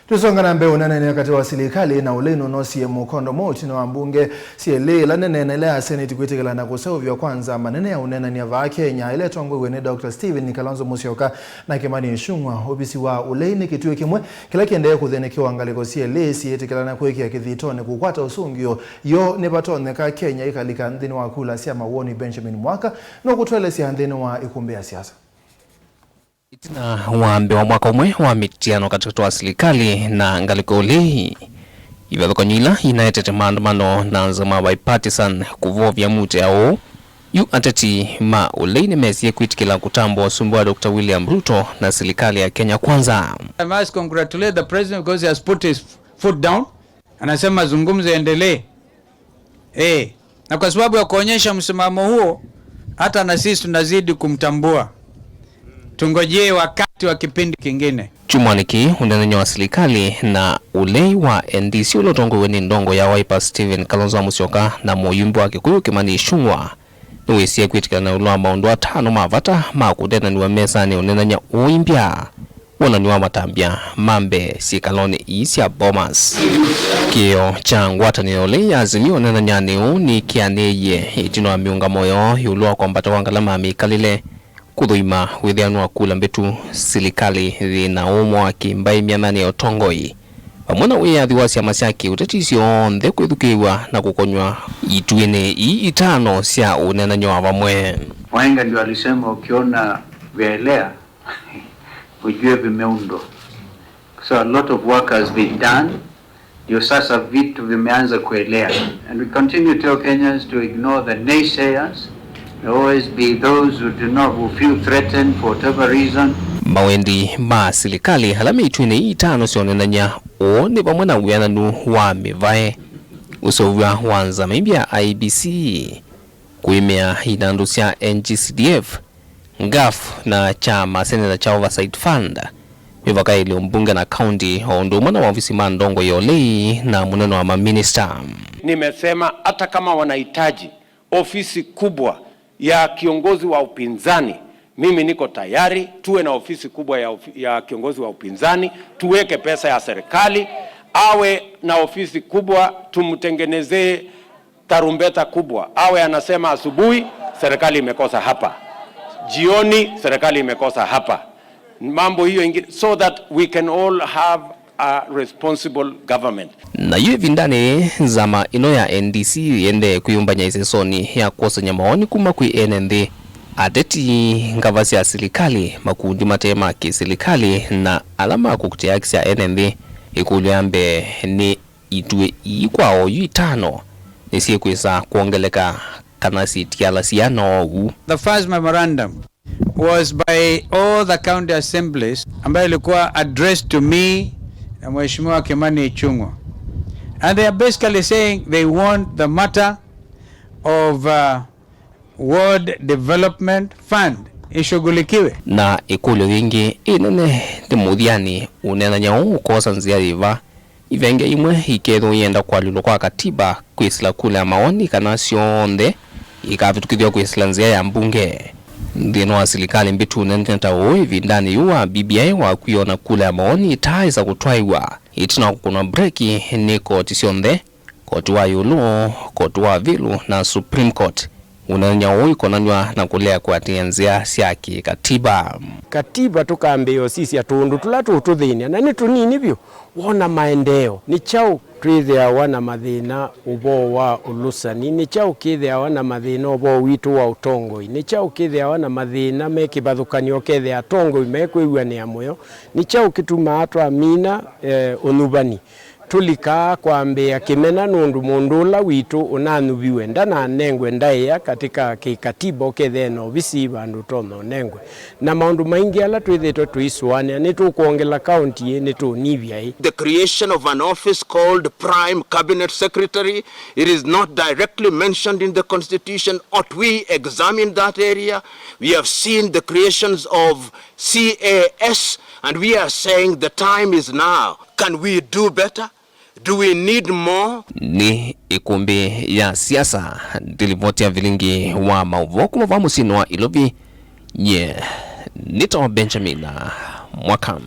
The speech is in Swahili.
Tusonga na mbeu uneenan'ya kati wa Silikali na Ulei nunosie mukondo mweu wa mbunge syeli la nene ile Senate kwitikila na kuseuvw'a kwanza manene ya uneenan'ya va Kenya ile itongoew'e ni Dr. Kalonzo Musyoka na Kimani Ichungwah. Uvisi wa Ulei ni kitui kimwe kila kiendee kuthinikiwa ngaliko syeli iyitikila na kwikia kithitoni kukwata usungio yo ni batoneka Kenya ikalika nthini wa kula sia mawoni Benjamin Mwaka no kutwelesia nthini wa Ikumbi ya Siasa. Itina wambe wa mwaka umwe wa mitiano katika Silikali na ngaliko Ulei ivathokanyila inayetete maandamano na nzama bipartisan kuvovya Muthya yu ateti ma Ulei nimesie kwitikila kutambo sumbua Dr. William Ruto na Silikali ya Kenya kwanza. I must congratulate the president because he has put his foot down. Anasema mazungumzo yaendelee. Na kwa sababu ya kuonyesha msimamo huo hata na sisi tunazidi kumtambua. Tungojee wakati wa kipindi kingine. Chumwaniki uneenan'ya wa Silikali na Ulei wa NDC ulotongoew'e ni ndongo ya Wiper Kalonzo Musyoka na muyumbi wa Kikuyu Kimani Ichungwah niwesie kwitikila na ulwa maundu atano mavata makunenaniwa mesani uneenan'ya uimbya wonaniwa matambya mambe sikaloni isya bomas kio cha ngwataniro Ulei ya azimio uneenan'ya ni kiendee itina miunga moyo yulwa kwambata wangalama mikalile kuthuima withianwa kula mbetu Silikali thina umwa kimbai mianani ya utongoi pamwe wiyathi wa syama syake utetisyo nthe kwithukiwa na kukonywa ituini itano sya uneenan'ya wa vamwe. Wahenga ndio alisema ukiona vielea ujue vimeundwa. So a lot of work has been done. Ndio sasa vitu vimeanza kuelea. And we continue to tell Kenyans to ignore the naysayers. There always be those who feel threatened for whatever reason. Mawendi ma Silikali halami ituini itano sya uneenan'ya ni pamwe na wiananu wa mivae kuseuvw'a wa nzama ya IBC kuimia inandu sya NGCDF ngaf na chama seneta cha Oversight Fund mivaka ili mbunge na county ondu mwana wa Uvisi mandongo ya Ulei na muneno wa maminista. Nimesema hata kama wanahitaji ofisi kubwa ya kiongozi wa upinzani, mimi niko tayari. Tuwe na ofisi kubwa ya kiongozi wa upinzani, tuweke pesa ya serikali, awe na ofisi kubwa, tumtengenezee tarumbeta kubwa, awe anasema asubuhi serikali imekosa hapa, jioni serikali imekosa hapa, mambo hiyo ingine, so that we can all have a responsible government. Na yu vindane zama ino ya NDC yende kuyumbanya isesoni ya kusanya maoni kuma kwi NND ateti ngavasi ya Silikali makundi matema ki Silikali na alama kukutia ya NND ikulyambe ni itue ikwao yu itano nisiye kwisa kuongeleka kanasi tiala siyano. The first memorandum was by all the county assemblies ambayo ilikuwa addressed to me na Mheshimiwa Kimani Ichungwah. And they are basically saying they want the matter of World Development Fund ishughulikiwe. Na ikulu wingi inene ti Muthyani uneenan'ya ukosa nzia riva ivenge imwe iketho yenda kwa lilo kwa katiba kwisila kula maoni kana sionthe ikavitukithwa kwisila nzia ya mbunge. Nthino wa Silikali mbitu uneenan'ya ivindani yuwa BBI wa kuiona kula maoni itaiza kutwaiwa itina kukuna breki ni koti sionthe, koti wa yulu, koti wa vilu na Supreme Court uneenan'ya ikonanywa na kulea kuatia nzia syaki katiba. Katiba tukambeo sisi atundu tulatu tuthinia na ni tunini vyo wona maendeo ni chau twithia wana mathina ubo wa ulusani, ni chau kithia wana mathina ubo witu wa utongoi, ni chau kithia wana mathina mekibathukanio kethia atongoi mekwiwa ni amoyo, ni chau kituma atwa mina unubani tulika kwambia kimena nundu mundula witu unanubiwe ndana nengwe ndaya katika kikatiba ketheno Uvisi bandu tono nengwe na maundu maingi ala twithitwe tuiswane ni tukuongela county ni tunivya. The creation of an office called Prime Cabinet Secretary, it is not directly mentioned in the constitution. Ought we examine that area? We have seen the creations of CAS and we are saying the time is now. Can we do better? Do we need more? Ni Ikumbi ya Siasa dilivotia vilingi wa mauvoku mavamu sinwa ilovi nye nito Benjamin Mwaka.